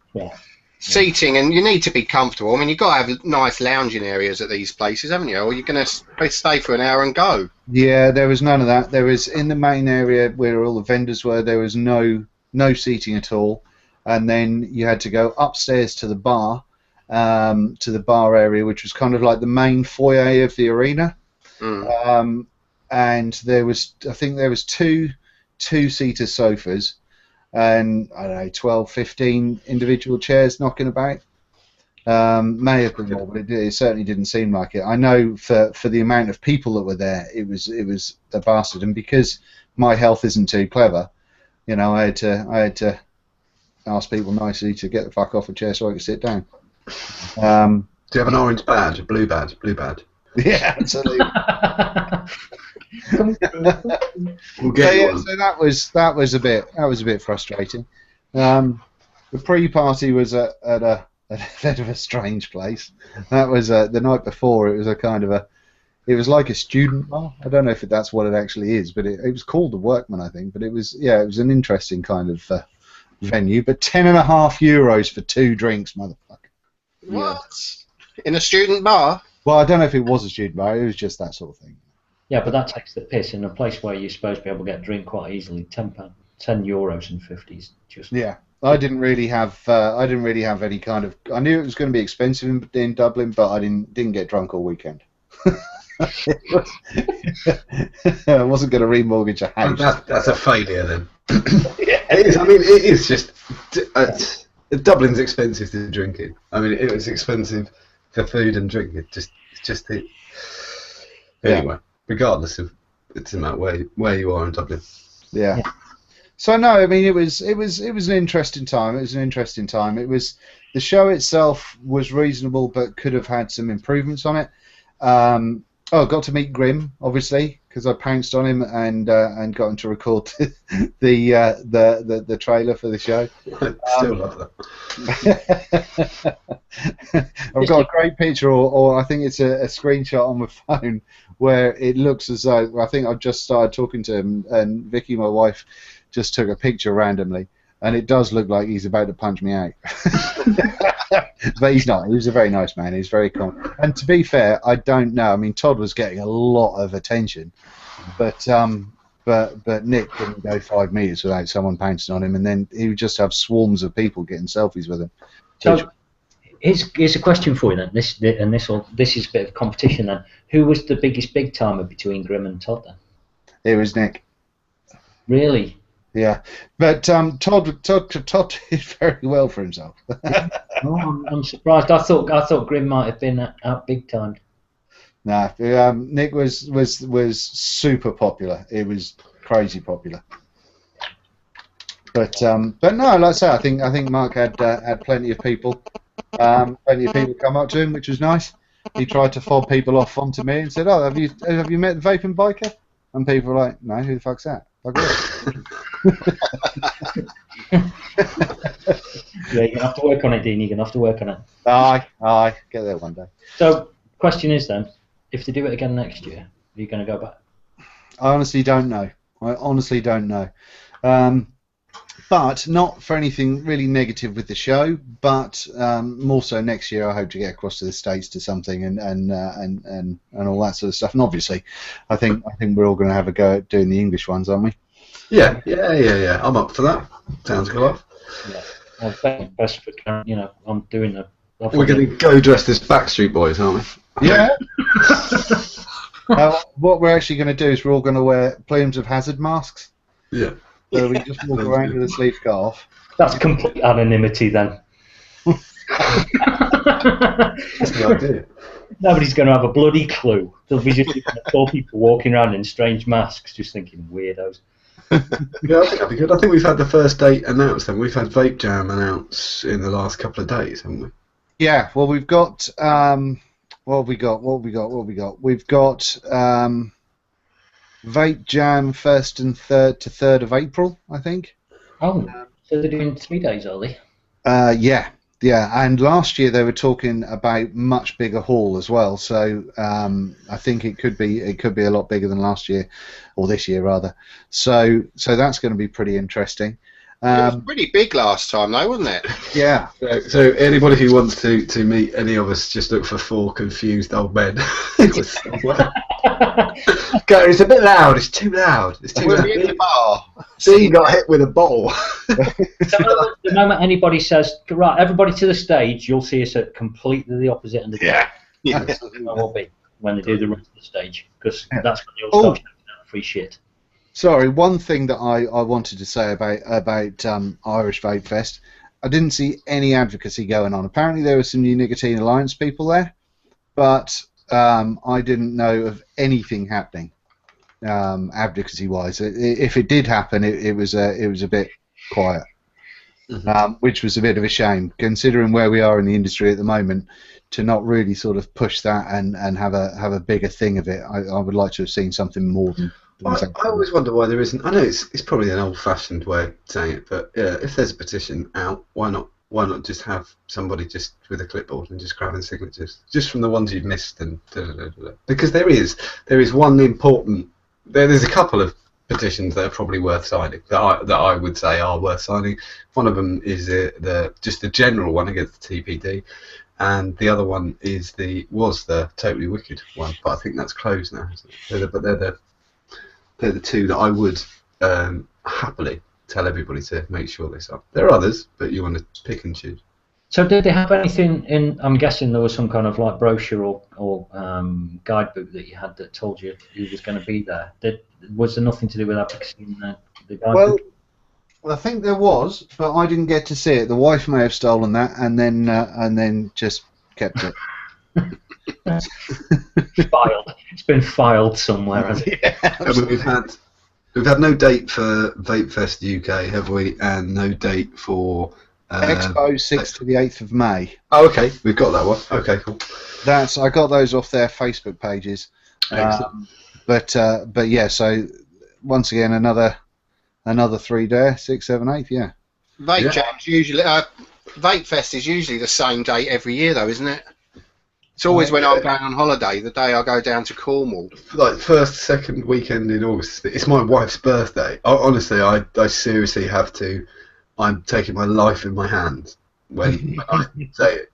seating, and you need to be comfortable. I mean, you've got to have nice lounging areas at these places, haven't you? Or you're going to stay for an hour and go. Yeah, there was none of that. There was, in the main area where all the vendors were, there was no seating at all, and then you had to go upstairs to the bar area, which was kind of like the main foyer of the arena. And I think there was two two-seater sofas, and I don't know, 12, 15 individual chairs knocking about. May have been more, but it certainly didn't seem like it. I know for the amount of people that were there, it was a bastard. And because my health isn't too clever, I had to ask people nicely to get the fuck off a chair so I could sit down. Do you have an orange badge, a blue badge, Yeah, absolutely. We'll get one. So that was a bit frustrating. The pre-party was at a bit of a strange place. That was the night before. It was it was like a student bar. I don't know if that's what it actually is, but it was called the Workman, I think. But it was an interesting kind of venue. But €10.50 for 2 drinks, motherfucker. What? In a student bar? Well, I don't know if it was a student bar. It was just that sort of thing. Yeah, but that takes the piss in a place where you're supposed to be able to get a drink quite easily. €10.50 just. Yeah, I didn't really have any kind of. I knew it was going to be expensive in Dublin, but I didn't get drunk all weekend. I wasn't going to remortgage a house. That's a failure then. Yeah. It is. I mean, it is just. Dublin's expensive to drink in. I mean, it was expensive for food and drink. It's just it. Anyway, regardless of it's about where you are in Dublin. Yeah. So no, I mean it was an interesting time. It was an interesting time. It was, the show itself was reasonable, but could have had some improvements on it. I got to meet Grim, obviously, because I pounced on him and got him to record the trailer for the show. I still love that. I've got a great picture, or I think it's a screenshot on my phone where it looks as though I think I've just started talking to him, and Vicky, my wife, just took a picture randomly, and it does look like he's about to punch me out. But he's not. He was a very nice man. He's very calm. And to be fair, I don't know. I mean, Todd was getting a lot of attention, but Nick didn't go 5 meters without someone pouncing on him, and then he would just have swarms of people getting selfies with him. So, here's a question for you then. This is a bit of competition then. Who was the biggest big timer between Grim and Todd then? It was Nick. Really? Yeah, but Todd did very well for himself. Oh, I'm surprised. I thought Grim might have been out big time. Nah, Nick was super popular. It was crazy popular. But no, like I say, I think Mark had plenty of people come up to him, which was nice. He tried to fob people off onto me and said, "Oh, have you met the Vaping Biker?" And people were like, "No, who the fuck's that?" Yeah, you're gonna have to work on it, Dean. You're gonna have to work on it. Aye, get there one day. So, question is then, if they do it again next year, are you gonna go back? I honestly don't know. But not for anything really negative with the show, but more so next year I hope to get across to the States to something and all that sort of stuff. And obviously, I think we're all going to have a go at doing the English ones, aren't we? Yeah. I'm up for that. Sounds good. Yeah. Best for, I'm doing the. We're going to go dressed as Backstreet Boys, aren't we? Yeah. What we're actually going to do is we're all going to wear plumes of hazard masks. Yeah. So we just walk around with a sleeve scarf. That's complete anonymity then. That's the idea. Nobody's going to have a bloody clue. There'll be just four people walking around in strange masks, just thinking weirdos. Yeah, I think that'd be good. I think we've had the first date announced, and we've had Vape Jam announced in the last couple of days, haven't we? Yeah. Well, we've got. What have we got? We've got. Vape Jam 1st and 3rd of April, I think. Oh, so they're doing 3 days, are they? Yeah. And last year they were talking about much bigger haul as well. So I think it could be a lot bigger than last year, or this year rather. So that's going to be pretty interesting. It was pretty big last time, though, wasn't it? Yeah. So anybody who wants to meet any of us, just look for 4 confused old men. Go, it's a bit loud. It's too loud. We'll be in the bar. See, you got hit with a bottle. The moment anybody says, right, everybody to the stage, you'll see us at completely the opposite end of the Yeah. That will be when they do the run to the stage, because that's when you'll start shouting out free shit. Sorry, one thing that I wanted to say about Irish Vape Fest, I didn't see any advocacy going on. Apparently there were some New Nicotine Alliance people there, but I didn't know of anything happening advocacy-wise. If it did happen, it was a bit quiet, which was a bit of a shame, considering where we are in the industry at the moment. To not really sort of push that and have a bigger thing of it, I would like to have seen something more than. I always wonder why there isn't. I know it's probably an old-fashioned way of saying it, but yeah, if there's a petition out, why not just have somebody just with a clipboard and just grabbing signatures, just from the ones you've missed and because there is one important. There's a couple of petitions that are probably worth signing that I would say are worth signing. One of them is just the general one against the TPD. And the other one was the Totally Wicked one, but I think that's closed now. They're the 2 that I would happily tell everybody to make sure they sign. There are others, but you want to pick and choose. So did they have anything in? I'm guessing there was some kind of like brochure or guidebook that you had that told you who was going to be there. Was there nothing to do with advocacy in the guidebook? Well, I think there was, but I didn't get to see it. The wife may have stolen that and then just kept it. Filed. It's been filed somewhere, hasn't it? Yeah, we've had no date for Vape Fest UK, have we? And no date for Expo 6th to the 8th of May. Oh, okay, we've got that one. Okay, cool. I got those off their Facebook pages. But yeah, so once again another 3 there, 6, 7, 8, yeah. Vape Jam's usually Vape Fest is usually the same date every year, though, isn't it? It's always when I'm going on holiday, the day I go down to Cornwall. Like first, second weekend in August. It's my wife's birthday. Honestly, I seriously have to. I'm taking my life in my hands when I say it.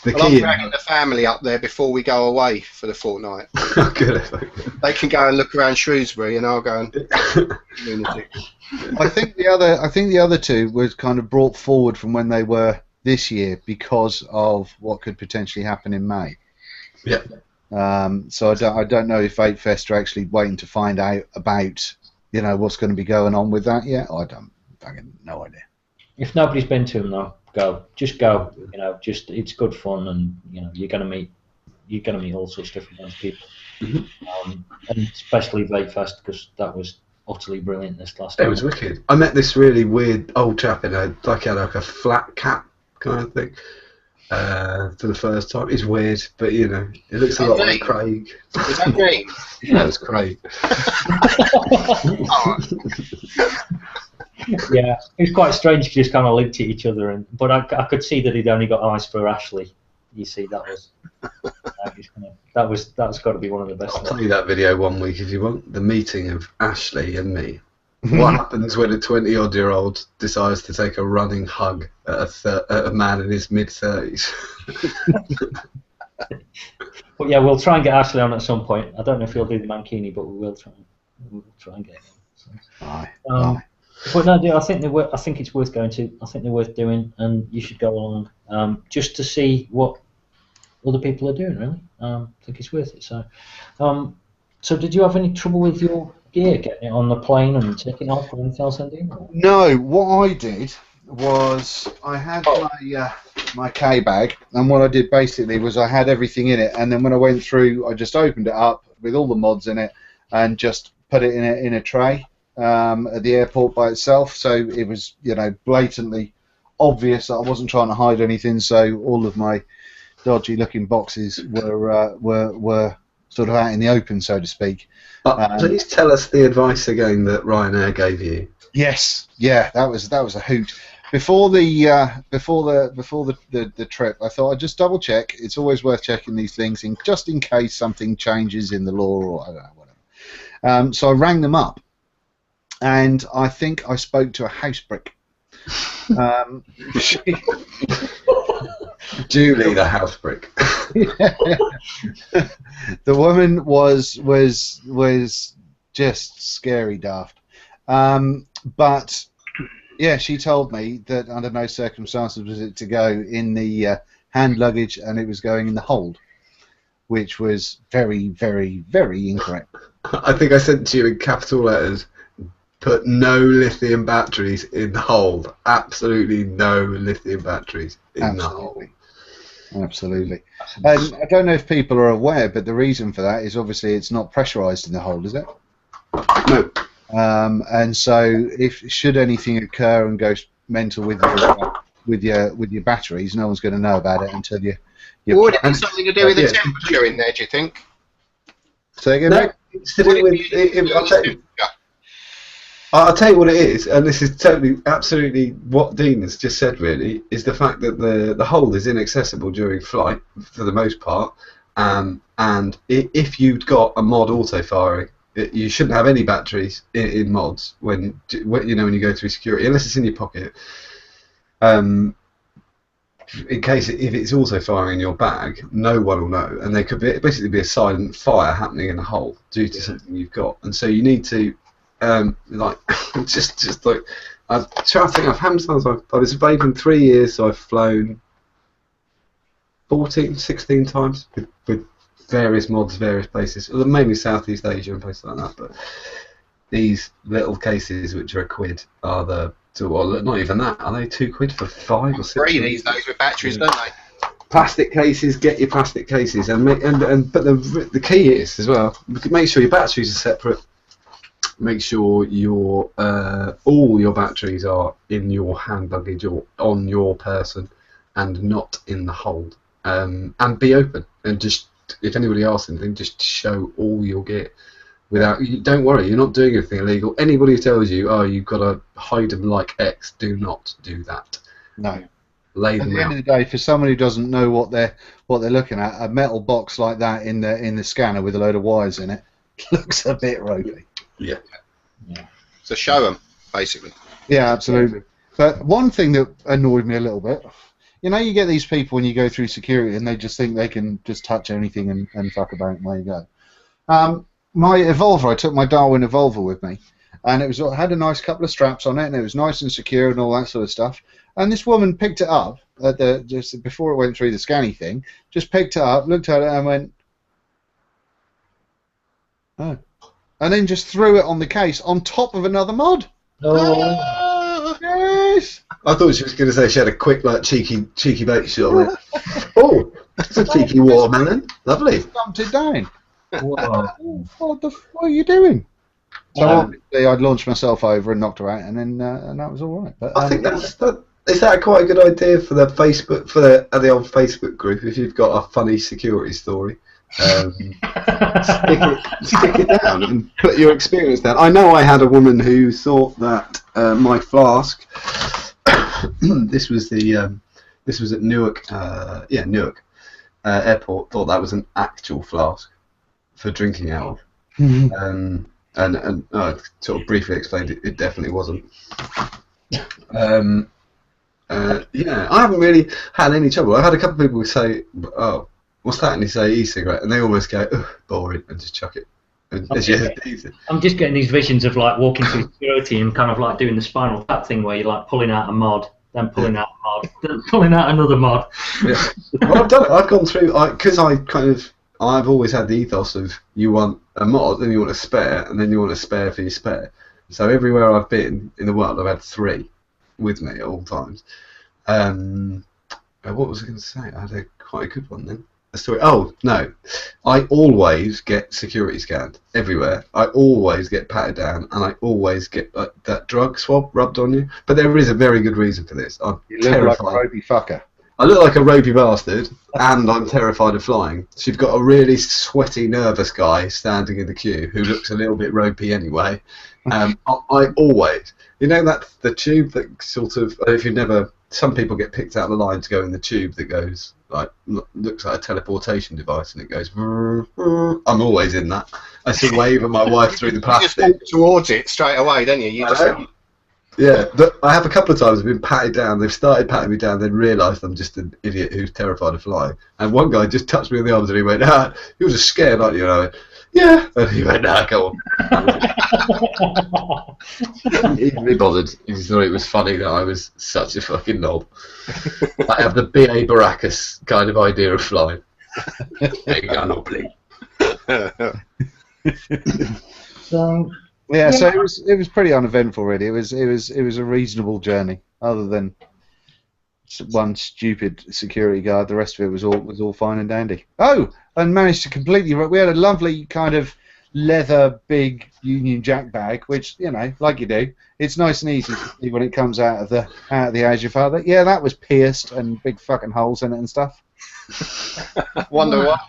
I'm dragging the family up there before we go away for the fortnight. Good. They can go and look around Shrewsbury, and I'll go and. I think the other 2 was kind of brought forward from when they were this year because of what could potentially happen in May. Yeah. So I don't know if Vape Fest are actually waiting to find out about what's going to be going on with that yet. I don't fucking no idea. If nobody's been to them though, just go. It's good fun, and you're gonna meet all sorts of different kinds of people, and especially Vape Fest because that was utterly brilliant this last It time. was wicked. I met this really weird old chap in a like a flat cap kind of thing for the first time. It's weird, but you know, it looks a lot like Craig. Was that Green? Yeah, it was Craig. Yeah, it was quite strange. You just kind of looked at each other, but I could see that he'd only got eyes for Ashley. You see, that's got to be one of the best. I'll play you that video one week if you want. The meeting of Ashley and me. What happens when a 20-odd-year-old decides to take a running hug at a man in his mid-30s? But yeah, we'll try and get Ashley on at some point. I don't know if he'll do the Mankini, but we will try and get him. So. Aye. But no, I think it's worth going to. I think they're worth doing, and you should go along just to see what other people are doing. Really, I think it's worth it. So, so did you have any trouble with your gear getting it on the plane and taking it off or anything else, Andy? No, what I did was I had my K bag, and what I did basically was I had everything in it, and then when I went through, I just opened it up with all the mods in it and just put it in a tray at the airport by itself. So it was, you know, blatantly obvious that I wasn't trying to hide anything. So all of my dodgy-looking boxes were sort of out in the open, so to speak. Please tell us the advice again that Ryanair gave you. Yes, yeah, that was a hoot. Before the trip, I thought I'd just double check. It's always worth checking these things just in case something changes in the law or I don't know, whatever. So I rang them up, and I think I spoke to a house brick. Julie, the house brick. The woman was just scary daft, but yeah, she told me that under no circumstances was it to go in the hand luggage, and it was going in the hold, which was very, very, very incorrect. I think I sent to you in capital letters, put no lithium batteries in the hold. Absolutely no lithium batteries in the hold. Absolutely. And I don't know if people are aware, but the reason for that is obviously it's not pressurized in the hold, is it? No. And so if should anything occur and go mental with your batteries, no one's going to know about it until you. Would it have something to do with the temperature in there? Do you think? Say again, no, it's to do with. I'll tell you what it is, and this is absolutely what Dean has just said. Really, is the fact that the hold is inaccessible during flight for the most part, and if you've got a mod auto firing, you shouldn't have any batteries in mods when you go through security, unless it's in your pocket. In case if it's also firing in your bag, no one will know, and there could basically be a silent fire happening in the hole due to something you've got, and so you need to just like I'm trying to think of how many times I was vaping 3 years, so I've flown 14, 16 times with various mods, various places, mainly Southeast Asia and places like that. But these little cases, which are £1, are well, not even that. Are they £2 for 5 or 6? Free these days with batteries, don't they? Plastic cases. Get your plastic cases, but the key is as well. Make sure your batteries are separate. Make sure your all your batteries are in your hand luggage or on your person, and not in the hold. And be open, and just if anybody asks anything, just show all your gear. Don't worry, you're not doing anything illegal. Anybody who tells you, oh, you've got to hide them like X, do not do that. No. Lay At them the end out. of the day, for someone who doesn't know what they're looking at, a metal box like that in the scanner with a load of wires in it looks a bit ropey. Yeah. So show them, basically. Yeah, absolutely. But one thing that annoyed me a little bit, you get these people when you go through security and they just think they can just touch anything and fuck about and there you go. My Evolver, I took my Darwin Evolver with me, and it had a nice couple of straps on it, and it was nice and secure and all that sort of stuff. And this woman picked it up just before it went through the scanning thing. Just picked it up, looked at it, and went, "Oh," and then just threw it on the case on top of another mod. Oh. Yes. I thought she was going to say she had a quick, cheeky bait shot on it. Oh, it's a cheeky watermelon. Lovely. Dumped it down. Whoa. What are you doing? So obviously I'd launched myself over and knocked her out, and then and that was all right. But, I think is that quite a good idea for the Facebook the old Facebook group? If you've got a funny security story, stick it down and put your experience down. I know I had a woman who thought that my flask. this was at Newark. Newark airport. Thought that was an actual flask for drinking out of. And I sort of briefly explained it definitely wasn't. I haven't really had any trouble. I had a couple of people say, "Oh, what's that?" and they say e-cigarette, and they almost go, "Ugh, boring," and just chuck it. I'm just getting these visions of like walking through security and kind of like doing the Spinal Tap thing where you're like pulling out a mod, then pulling out a mod, then pulling out another mod. Yeah. Well, I've done it. I've gone through because I've always had the ethos of you want a mod, then you want a spare, and then you want a spare for your spare. So everywhere I've been in the world, I've had 3 with me at all times. What was I going to say? I had quite a good one then. A story. Oh no, I always get security scanned everywhere. I always get patted down, and I always get that drug swab rubbed on you. But there is a very good reason for this. I'm terrified. Like a ropey fucker. I look like a ropey bastard, and I'm terrified of flying. So you've got a really sweaty, nervous guy standing in the queue who looks a little bit ropey anyway. I always, that's the tube that sort of, if you've never, some people get picked out of the line to go in the tube that goes, like, looks like a teleportation device, and it goes, I'm always in that. I see wave at my wife through the plastic. You just walk towards it straight away, don't you? Yeah, but I have a couple of times been patted down. They've started patting me down, then realised I'm just an idiot who's terrified of flying. And one guy just touched me on the arms and he went, you were just scared, aren't you? And I went, yeah. And he went, go on. He didn't be bothered. He thought it was funny that I was such a fucking knob. I have the B.A. Baracus kind of idea of flying. There you go, no plea. So it was pretty uneventful, really. It was a reasonable journey, other than one stupid security guard. The rest of it was all fine and dandy. Oh, and managed to completely. We had a lovely kind of leather big Union Jack bag, which like you do, it's nice and easy to see when it comes out of the Azure Father. Yeah, that was pierced and big fucking holes in it and stuff. Wonder what.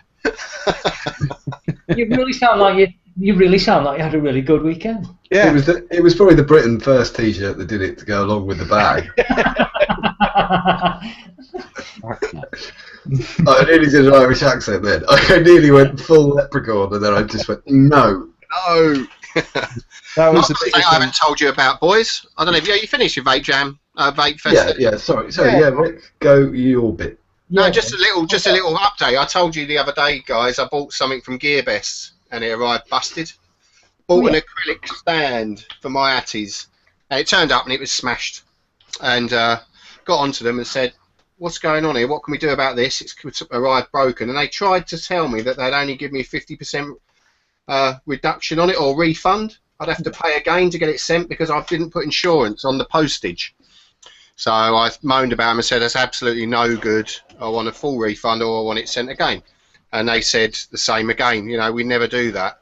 You really sound like you had a really good weekend. Yeah, it was probably the Britain First T-shirt that did it to go along with the bag. I nearly did an Irish accent then. I nearly went full leprechaun, and then I just went no. That was the thing I haven't told you about, boys. I don't know if you finished your vape fest. Yeah. Sorry. Rick, go your bit. No, just a little update. I told you the other day, guys. I bought something from GearBest, and it arrived busted. Bought an acrylic stand for my Atties, and it turned up and it was smashed. And got onto them and said, "What's going on here? What can we do about this? It's arrived broken." And they tried to tell me that they'd only give me a 50% reduction on it or refund. I'd have to pay again to get it sent because I didn't put insurance on the postage. So I moaned about them and said, "That's absolutely no good. I want a full refund or I want it sent again." And they said the same again. We never do that.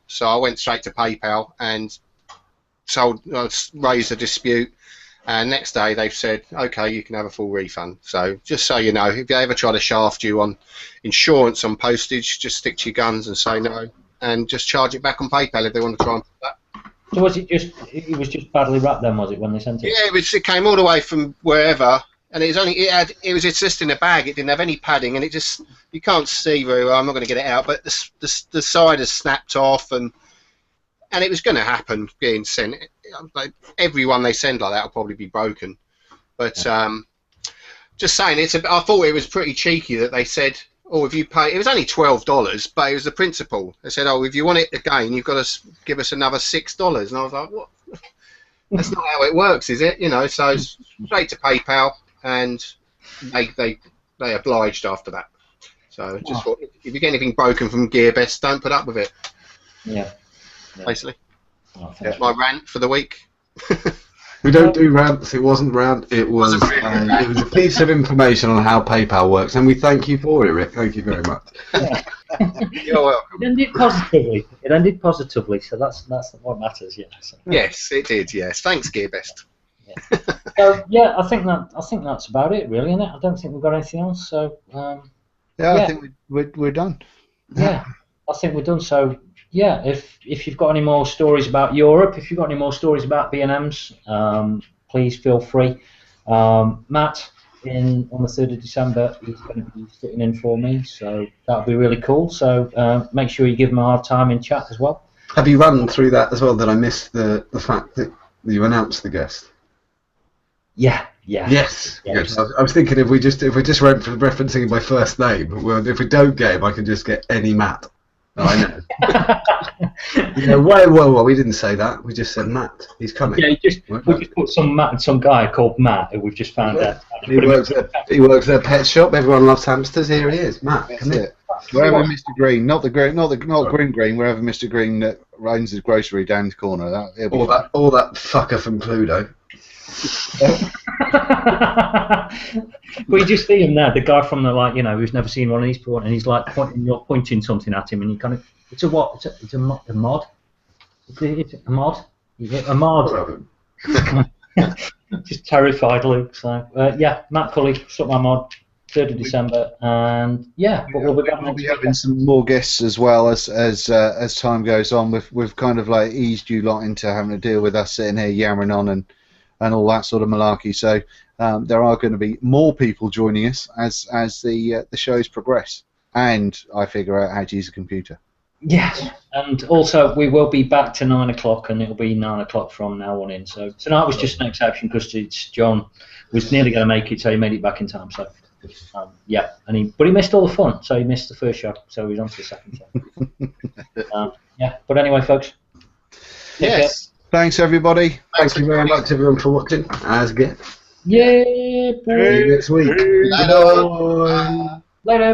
So I went straight to PayPal and raised a dispute. And next day they've said, "Okay, you can have a full refund." So just so you know, if they ever try to shaft you on insurance on postage, just stick to your guns and say no, and just charge it back on PayPal if they want to try and put that. So was it was just badly wrapped then, was it, when they sent it? Yeah, it came all the way from wherever, and it was just in a bag. It didn't have any padding, and you can't see very well. I'm not going to get it out, but the side has snapped off, and it was going to happen being sent. Like, everyone they send like that will probably be broken, but just saying, I thought it was pretty cheeky that they said, "Oh, if you pay," it was only $12, but it was the principle. They said, "Oh, if you want it again, you've got to give us another $6." And I was like, "What? That's not how it works, is it?" So straight to PayPal, and they obliged after that. So just thought, if you get anything broken from GearBest, don't put up with it. Yeah. Basically, that's my rant for the week. We don't do rants. It wasn't rant. It was a piece of information on how PayPal works, and we thank you for it, Rick. Thank you very much. Yeah. You're welcome. It ended positively. It ended positively, so that's what matters. Yeah. So, Yes, it did. Yes, thanks, Gearbest. yeah. So yeah, I think that's about it, really, isn't it? I don't think we've got anything else. So Yeah, I think we're done. yeah, I think we're done. So yeah, if you've got any more stories about Europe, if you've got any more stories about B&Ms, please feel free. Matt on the 3rd of December is going to be sitting in for me, so that'll be really cool. So make sure you give him a hard time in chat as well. Have you run through that as well? That I missed the fact that you announced the guest. Yeah. Yes. Yes. I was thinking if we just went for referencing him by first name, well, if we don't get him, I can just get any Matt. I know. Whoa! We didn't say that. We just said Matt. He's coming. Yeah, we just put some guy called Matt who we've just found out. He works at a pet shop. Everyone loves hamsters. Here he is, Matt. That's it. Wherever Mr. Green, not Green, wherever Mr. Green that runs his grocery down the corner. All that fucker from Cluedo. Well, you just see him there, the guy from the who's never seen one of these before, and he's like pointing something at him, and you kind of, it's a what? It's a mod. It's a mod. A mod. Just terrified, Luke. So yeah, Matt Cully, suck my mod. 3rd of December, and yeah, but we'll be having some more guests as well as time goes on. We've kind of like eased you lot into having to deal with us sitting here yammering on and all that sort of malarkey. So there are going to be more people joining us as the shows progress, and I figure out how to use a computer. Yes, and also we will be back to 9 o'clock, and it'll be 9 o'clock from now on in. So tonight was just an exception because John was nearly going to make it, so he made it back in time. So. Yeah, but he missed all the fun, so he missed the first show, so he's on to the second show. Yeah, but anyway, folks. Yes. Thanks, everybody. Thank you very much, everyone, for watching. As again. Yeah, boy. See you next week. Later. Later.